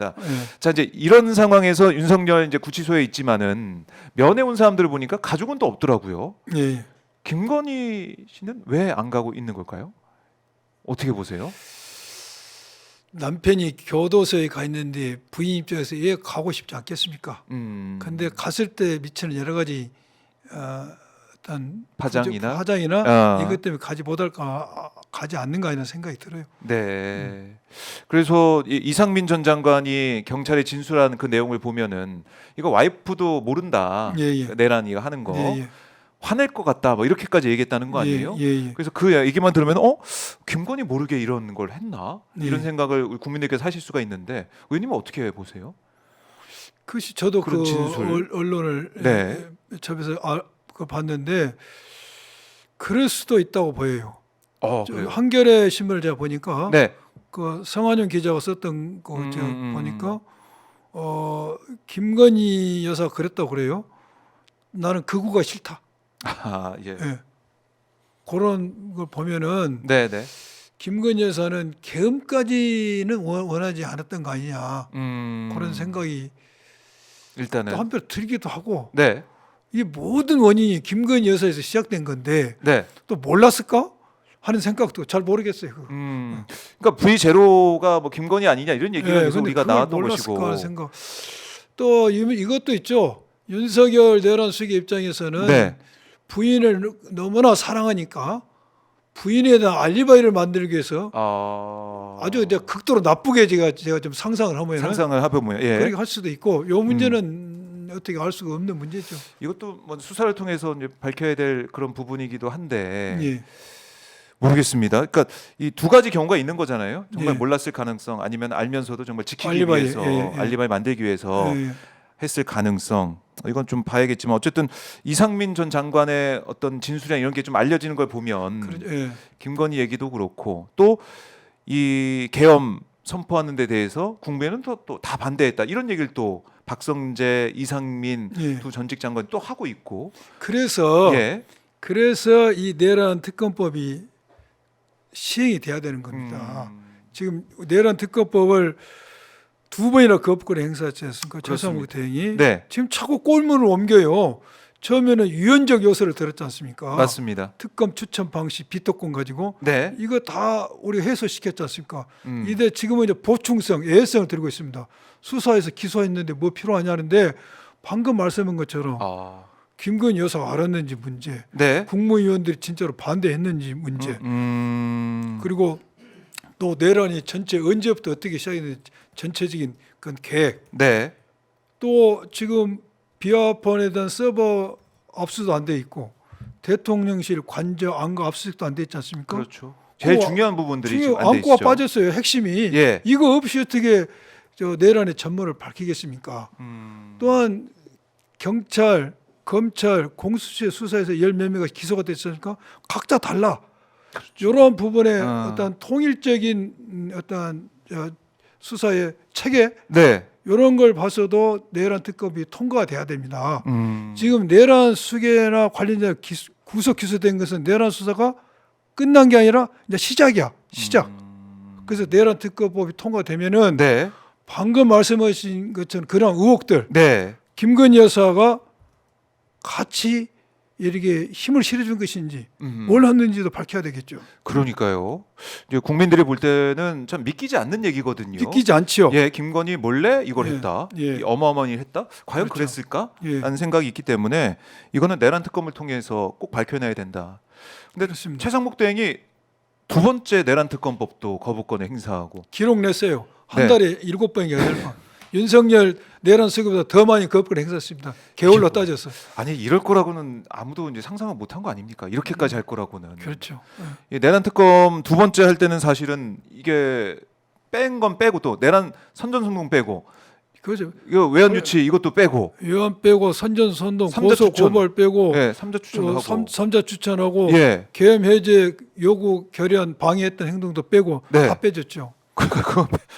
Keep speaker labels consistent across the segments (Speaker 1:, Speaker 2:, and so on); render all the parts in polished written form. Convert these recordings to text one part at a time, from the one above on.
Speaker 1: 예.
Speaker 2: 자, 이제 이런 상황에서 윤석열 이제 구치소에 있지만은 면회 온 사람들을 보니까 가족은 또 없더라고요.
Speaker 1: 예.
Speaker 2: 김건희 씨는 왜 안 가고 있는 걸까요? 어떻게 보세요?
Speaker 1: 남편이 교도소에 가 있는데 부인 입장에서 얘 가고 싶지 않겠습니까? 근데 갔을 때 미치는 여러 가지 어떤
Speaker 2: 파장이나?
Speaker 1: 파장이나 이것 때문에 가지 못할까, 가지 않는가 이런 생각이 들어요.
Speaker 2: 네. 그래서 이상민 전 장관이 경찰에 진술한 그 내용을 보면은 이거 와이프도 모른다.
Speaker 1: 예, 예.
Speaker 2: 내란이가 하는 거.
Speaker 1: 예, 예.
Speaker 2: 화낼 것 같다. 뭐 이렇게까지 얘기했다는 거 아니에요?
Speaker 1: 예, 예, 예.
Speaker 2: 그래서 그 얘기만 들으면 김건희 모르게 이런 걸 했나?
Speaker 1: 예.
Speaker 2: 이런 생각을 우리 국민들께서 하실 수가 있는데 의원님은 어떻게 보세요?
Speaker 1: 그것이 저도
Speaker 2: 그런
Speaker 1: 그
Speaker 2: 진술.
Speaker 1: 언론을
Speaker 2: 네.
Speaker 1: 접해서 그거 봤는데 그럴 수도 있다고 보여요.
Speaker 2: 그래요?
Speaker 1: 한겨레 신문을 제가 보니까
Speaker 2: 네.
Speaker 1: 그 성한용 기자가 썼던 거 제가 보니까 김건희 여사가 그랬다고 그래요. 나는 극우가 싫다.
Speaker 2: 예.
Speaker 1: 예. 그런 걸 보면은
Speaker 2: 네, 네.
Speaker 1: 김건희 여사는 계엄까지는 원하지 않았던 거 아니냐. 그런 생각이
Speaker 2: 일단은
Speaker 1: 또 한편 들기도 하고,
Speaker 2: 네.
Speaker 1: 이 모든 원인이 김건희 여사에서 시작된 건데
Speaker 2: 네.
Speaker 1: 또 몰랐을까 하는 생각도 잘 모르겠어요. 그거.
Speaker 2: 그러니까 V 제로가 뭐 김건희 아니냐 이런 얘기가 계속
Speaker 1: 근데
Speaker 2: 우리가
Speaker 1: 그걸
Speaker 2: 나왔던
Speaker 1: 몰랐을까
Speaker 2: 것이고.
Speaker 1: 하는 생각. 또 이것도 있죠. 윤석열 내란 수기 입장에서는
Speaker 2: 네.
Speaker 1: 부인을 너무나 사랑하니까 부인에 대한 알리바이를 만들기 위해서 아주 이제 극도로 나쁘게 제가 좀 상상을 하면
Speaker 2: 상상을 해보면
Speaker 1: 그렇게 할 수도 있고, 요 문제는 어떻게 알 수가 없는 문제죠.
Speaker 2: 이것도 뭐 수사를 통해서 이제 밝혀야 될 그런 부분이기도 한데
Speaker 1: 예.
Speaker 2: 모르겠습니다. 그러니까 이 두 가지 경우가 있는 거잖아요. 정말
Speaker 1: 예.
Speaker 2: 몰랐을 가능성, 아니면 알면서도 정말 지키기
Speaker 1: 알리바이,
Speaker 2: 위해서
Speaker 1: 예, 예.
Speaker 2: 알리바이 만들기 위해서
Speaker 1: 예.
Speaker 2: 했을 가능성. 이건 좀 봐야겠지만 어쨌든 이상민 전 장관의 어떤 진술이나 이런 게 좀 알려지는 걸 보면
Speaker 1: 예.
Speaker 2: 김건희 얘기도 그렇고 또 이 계엄 선포하는 데 대해서 국민은 또 다 반대했다. 이런 얘기를 또 박성재, 이상민
Speaker 1: 예.
Speaker 2: 두 전직 장관이 또 하고 있고.
Speaker 1: 그래서
Speaker 2: 예.
Speaker 1: 이 내란 특검법이 시행이 돼야 되는 겁니다. 지금 내란 특검법을 2번이나 거부권을 행사했지 않습니까? 최상무 대행이.
Speaker 2: 네.
Speaker 1: 지금 자꾸 꼴문을 옮겨요. 처음에는 유연적 요소를 들었지 않습니까?
Speaker 2: 맞습니다.
Speaker 1: 특검 추천 방식, 비토권 가지고
Speaker 2: 네.
Speaker 1: 이거 다 우리 해소시켰지 않습니까? 이제 지금은 이제 보충성, 예외성을 들고 있습니다. 수사해서 기소했는데 뭐 필요하냐는데 방금 말씀한 것처럼 김건희 여사가 알았는지 문제,
Speaker 2: 네.
Speaker 1: 국무위원들이 진짜로 반대했는지 문제, 그리고 또 내란이 전체 언제부터 어떻게 시작했는지 전체적인 그런 계획,
Speaker 2: 네.
Speaker 1: 또 지금 비화폰에 대한 서버 압수도 안 돼 있고 대통령실 관저 안과 압수수색도 안 돼 있지 않습니까?
Speaker 2: 그렇죠. 제일 중요한 부분들이 지금 안 돼
Speaker 1: 안과가
Speaker 2: 있죠.
Speaker 1: 빠졌어요. 핵심이.
Speaker 2: 예.
Speaker 1: 이거 없이 어떻게 저 내란의 전모를 밝히겠습니까? 또한 경찰, 검찰, 공수처 수사에서 10몇 명이 기소가 됐으니까 각자 달라. 이러한 부분에 어떤 통일적인 어떤 수사의 체계,
Speaker 2: 네.
Speaker 1: 이런 걸 봐서도 내란 특검이 통과가 돼야 됩니다. 지금 내란 수계나 관련자 구속 기소된 것은 내란 수사가 끝난 게 아니라 이제 시작이야. 시작. 그래서 내란 특검법이 통과되면은
Speaker 2: 네.
Speaker 1: 방금 말씀하신 것처럼 그런 의혹들,
Speaker 2: 네.
Speaker 1: 김건희 여사가 같이 이렇게 힘을 실어준 것인지 뭘 했는지도 밝혀야 되겠죠.
Speaker 2: 그러니까요. 이제 국민들이 볼 때는 참 믿기지 않는 얘기거든요.
Speaker 1: 믿기지 않지요.
Speaker 2: 예, 김건희 몰래 이걸
Speaker 1: 예,
Speaker 2: 했다.
Speaker 1: 예.
Speaker 2: 어마어마한 일 했다. 과연
Speaker 1: 그렇죠.
Speaker 2: 그랬을까?
Speaker 1: 예.
Speaker 2: 라는 생각이 있기 때문에 이거는 내란 특검을 통해서 꼭 밝혀내야 된다. 근데
Speaker 1: 그렇습니다.
Speaker 2: 최상목 대행이 두 번째 내란 특검법도 거부권을 행사하고
Speaker 1: 기록 냈어요. 한
Speaker 2: 네.
Speaker 1: 달에 7번인가 8번. 윤석열 내란 수기보다 더 많이 거부권을 행사했습니다. 개월로 따져서.
Speaker 2: 아니 이럴 거라고는 아무도 이제 상상을 못한 거 아닙니까? 이렇게까지 할 거라고는.
Speaker 1: 그렇죠.
Speaker 2: 이 내란 특검 두 번째 할 때는 사실은 이게 뺀 건 빼고 또 내란 선전선동 빼고
Speaker 1: 그죠.
Speaker 2: 이거 외환 유치 이것도 빼고
Speaker 1: 의원 빼고 선전선동
Speaker 2: 삼자
Speaker 1: 고소
Speaker 2: 추천.
Speaker 1: 고발 빼고
Speaker 2: 예, 삼자 추천하고
Speaker 1: 삼자 추천하고
Speaker 2: 예.
Speaker 1: 계엄 해제 요구 결의안 방해했던 행동도 빼고
Speaker 2: 네.
Speaker 1: 다 빼줬죠.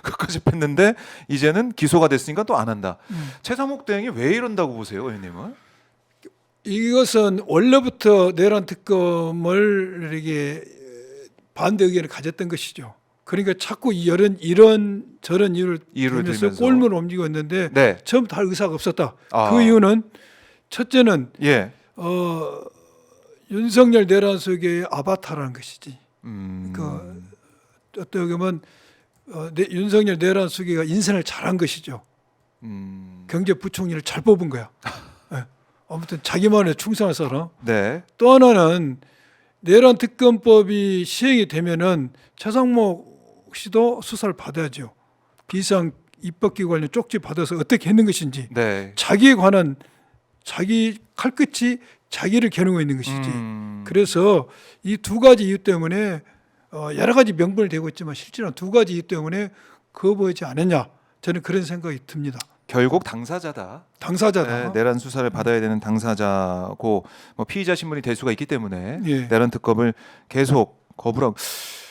Speaker 2: 그까지 뺐는데 이제는 기소가 됐으니까 또 안 한다. 최상목 대행이 왜 이런다고 보세요, 의원님은?
Speaker 1: 이것은 원래부터 내란 특검을 이렇게 반대 의견을 가졌던 것이죠. 그러니까 자꾸 이런 저런 이유를 들면서
Speaker 2: 들면서.
Speaker 1: 골문을 옮기고 있는데
Speaker 2: 네.
Speaker 1: 처음부터 할 의사가 없었다.
Speaker 2: 아.
Speaker 1: 그 이유는 첫째는
Speaker 2: 예.
Speaker 1: 윤석열 내란 속의 아바타라는 것이지.
Speaker 2: 음.
Speaker 1: 그 어떻게 보면 윤석열 내란 수계가 인선을 잘한 것이죠. 경제부총리를 잘 뽑은 거야. 예. 아무튼 자기만의 충성한 사람.
Speaker 2: 네.
Speaker 1: 또 하나는 내란 특검법이 시행이 되면은 최상목 씨도 수사를 받아야죠. 비상 입법기관 관련 쪽지 받아서 어떻게 했는 것인지
Speaker 2: 네.
Speaker 1: 자기에 관한 자기 칼끝이 자기를 겨누고 있는 것이지. 그래서 이 두 가지 이유 때문에 여러 가지 명분을 대고 있지만 실제로는 두 가지 이유 때문에 거부하지 않았냐. 저는 그런 생각이 듭니다.
Speaker 2: 결국 당사자다.
Speaker 1: 당사자다.
Speaker 2: 네, 내란 수사를 받아야 되는 당사자고 뭐 피의자 신분이 될 수가 있기 때문에
Speaker 1: 예.
Speaker 2: 내란 특검을 계속 거부하고.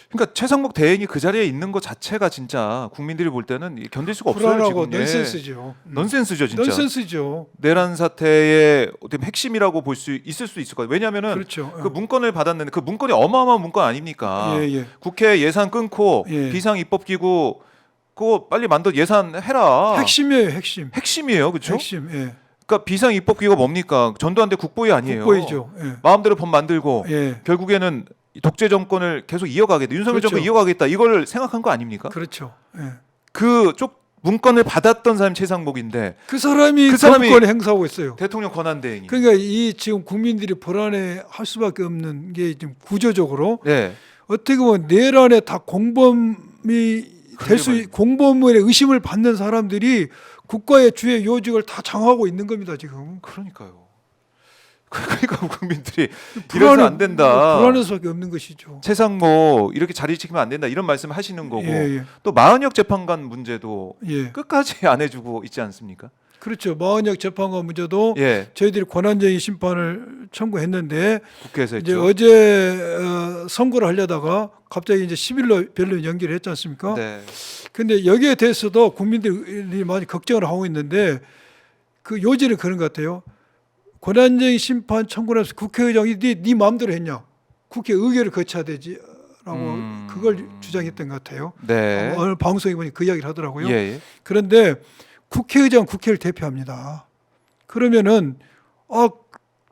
Speaker 2: 그러니까 최상목 대행이 그 자리에 있는 것 자체가 진짜 국민들이 볼 때는 견딜 수가 없어요.
Speaker 1: 불안하고
Speaker 2: 지금. 예.
Speaker 1: 넌센스죠.
Speaker 2: 넌센스죠, 진짜.
Speaker 1: 넌센스죠.
Speaker 2: 내란 사태의 어떤 핵심이라고 볼 수 있을 수도 있을 거예요. 왜냐하면은
Speaker 1: 그렇죠.
Speaker 2: 그 문건을 받았는데 그 문건이 어마어마한 문건 아닙니까?
Speaker 1: 예, 예.
Speaker 2: 국회 예산 끊고
Speaker 1: 예.
Speaker 2: 비상 입법기구 그거 빨리 만들어 예산해라.
Speaker 1: 핵심이에요, 핵심.
Speaker 2: 핵심이에요, 그렇죠?
Speaker 1: 핵심. 예.
Speaker 2: 그러니까 비상 입법기구가 뭡니까? 전두환 대 국보위 아니에요.
Speaker 1: 국보이죠. 예.
Speaker 2: 마음대로 법 만들고
Speaker 1: 예.
Speaker 2: 결국에는 독재 정권을 계속 이어가겠다. 윤석열
Speaker 1: 그렇죠.
Speaker 2: 정권 이어가겠다. 이걸 생각한 거 아닙니까?
Speaker 1: 그렇죠. 예.
Speaker 2: 그쪽 문건을 받았던 사람이 최상목인데
Speaker 1: 그 사람이
Speaker 2: 그 사람이
Speaker 1: 거부권을 행사하고 있어요.
Speaker 2: 대통령 권한 대행이.
Speaker 1: 그러니까 이 지금 국민들이 불안해 할 수밖에 없는 게 지금 구조적으로
Speaker 2: 네.
Speaker 1: 어떻게 보면 내란에 다 공범이 될 수 공범의 의심을 받는 사람들이 국가의 주요 요직을 다 장악하고 있는 겁니다 지금.
Speaker 2: 그러니까요. 그러니까 국민들이 이래서 안 된다.
Speaker 1: 불안할 수밖에 없는 것이죠.
Speaker 2: 최상목 이렇게 자리 지키면 안 된다 이런 말씀을 하시는 거고
Speaker 1: 예, 예.
Speaker 2: 또 마은혁 재판관 문제도
Speaker 1: 예.
Speaker 2: 끝까지 안 해주고 있지 않습니까?
Speaker 1: 그렇죠. 마은혁 재판관 문제도
Speaker 2: 예,
Speaker 1: 저희들이 권한쟁의 심판을 청구했는데
Speaker 2: 국회에서
Speaker 1: 이제
Speaker 2: 했죠.
Speaker 1: 어제 선고를 하려다가 갑자기 이제 10일로 변론 연기를 했지 않습니까?
Speaker 2: 네.
Speaker 1: 근데 여기에 대해서도 국민들이 많이 걱정을 하고 있는데 그 요지는 그런 것 같아요. 권한쟁의 심판 청구를 해서 국회의장이 네 마음대로 했냐? 국회 의결을 거쳐야 되지라고 그걸 주장했던 것 같아요.
Speaker 2: 네.
Speaker 1: 어느 방송에 보니 그 이야기를 하더라고요.
Speaker 2: 예, 예.
Speaker 1: 그런데 국회의장은 국회를 대표합니다. 그러면은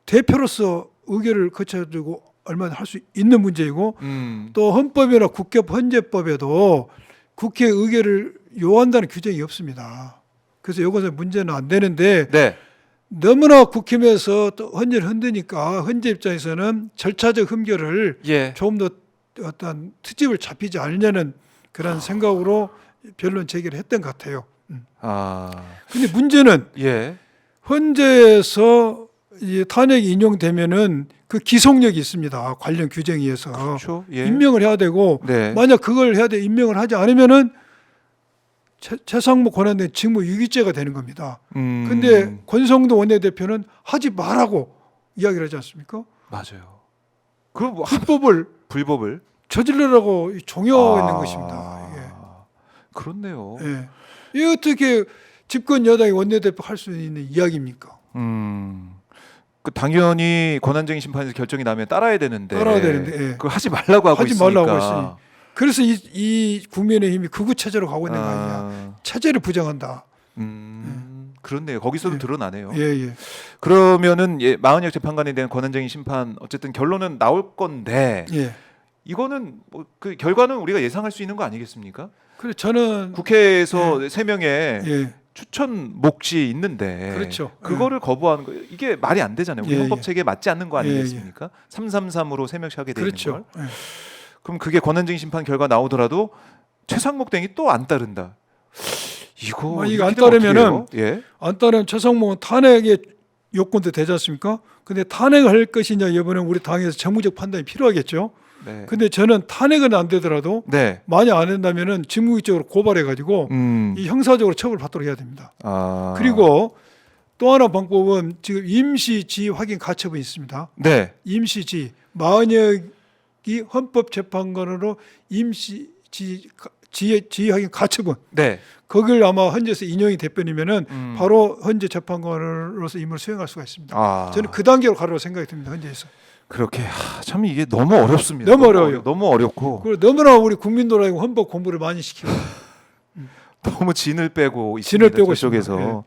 Speaker 1: 대표로서 의결을 거쳐가지고 얼마나 할 수 있는 문제이고 또 헌법이나 국회법 헌재법에도 국회 의결을 요한다는 규정이 없습니다. 그래서 이것은 문제는 안 되는데
Speaker 2: 네.
Speaker 1: 너무나 국힘에서 또 헌재를 흔드니까 헌재 입장에서는 절차적 흠결을
Speaker 2: 예.
Speaker 1: 조금 더 어떤 트집을 잡히지 않으려는 그런 생각으로 변론 제기를 했던 것 같아요.
Speaker 2: 아.
Speaker 1: 근데 문제는
Speaker 2: 예.
Speaker 1: 헌재에서 이 탄핵이 인용되면은 그 기속력이 있습니다. 관련 규정에 의해서
Speaker 2: 그렇죠. 예.
Speaker 1: 임명을 해야 되고
Speaker 2: 네.
Speaker 1: 만약 그걸 해야 돼 임명을 하지 않으면은 최상목 권한대행 직무유기죄가 되는 겁니다. 근데 권성동 원내대표는 하지 말라고 이야기를 하지 않습니까?
Speaker 2: 맞아요. 그
Speaker 1: 불법을
Speaker 2: 불법을
Speaker 1: 저지르라고 종용하고 있는 것입니다. 이게.
Speaker 2: 그렇네요.
Speaker 1: 예. 이게 어떻게 집권 여당이 원내대표 할 수 있는 이야기입니까?
Speaker 2: 그 당연히 권한쟁의 심판에서 결정이 나면 따라야 되는데.
Speaker 1: 예.
Speaker 2: 그걸 하지 말라고 하고
Speaker 1: 하지
Speaker 2: 있으니까.
Speaker 1: 말라고 했으니. 그래서 이 국민의힘이 극우 체제로 가고 있는 거 아니냐. 체제를 부정한다.
Speaker 2: 그렇네요. 거기서도
Speaker 1: 예.
Speaker 2: 드러나네요.
Speaker 1: 예.
Speaker 2: 그러면은 마은혁 재판관에 대한 권한쟁의 심판 어쨌든 결론은 나올 건데
Speaker 1: 예.
Speaker 2: 이거는 뭐 그 결과는 우리가 예상할 수 있는 거 아니겠습니까?
Speaker 1: 그래 저는
Speaker 2: 국회에서 세 명의
Speaker 1: 예.
Speaker 2: 추천 몫이 있는데
Speaker 1: 그렇죠.
Speaker 2: 그거를 거부하는 거 이게 말이 안 되잖아요. 우리
Speaker 1: 예,
Speaker 2: 헌법
Speaker 1: 예.
Speaker 2: 체계에 맞지 않는 거 아니겠습니까? 333으로 세 명씩 하게 되는
Speaker 1: 그렇죠.
Speaker 2: 걸.
Speaker 1: 예.
Speaker 2: 그럼 그게 권한쟁의 심판 결과 나오더라도 최상목 등이 또 안 따른다. 이거
Speaker 1: 안
Speaker 2: 이렇게 되면
Speaker 1: 따르면은
Speaker 2: 어떻게 해요? 예.
Speaker 1: 안 따르면 최상목은 탄핵의 요건도 되지 않습니까? 근데 탄핵할 것이냐 여부는 우리 당에서 정무적 판단이 필요하겠죠.
Speaker 2: 네.
Speaker 1: 근데 저는 탄핵은 안 되더라도
Speaker 2: 네.
Speaker 1: 만약 안 된다면은 직무유기적으로 고발해 가지고 이 형사적으로 처벌받도록 해야 됩니다. 그리고 또 하나 방법은 지금 임시지 확인 가처분이 있습니다.
Speaker 2: 네.
Speaker 1: 임시지 마은혁이 헌법재판관으로 임시지 확인 가처분
Speaker 2: 네.
Speaker 1: 거길 아마 헌재에서 인용이 대변이면은 바로 헌재 재판관으로서 임무를 수행할 수가 있습니다. 저는 그 단계로 가려고 생각이 듭니다. 헌재에서.
Speaker 2: 그렇게 참 이게 너무 어렵습니다.
Speaker 1: 너무 어려워요.
Speaker 2: 너무 어렵고
Speaker 1: 그리고 너무나 우리 국민들하고 헌법 공부를 많이 시키고
Speaker 2: 너무 진을 빼고
Speaker 1: 진을
Speaker 2: 있습니다.
Speaker 1: 빼고
Speaker 2: 저쪽에서.
Speaker 1: 있습니다.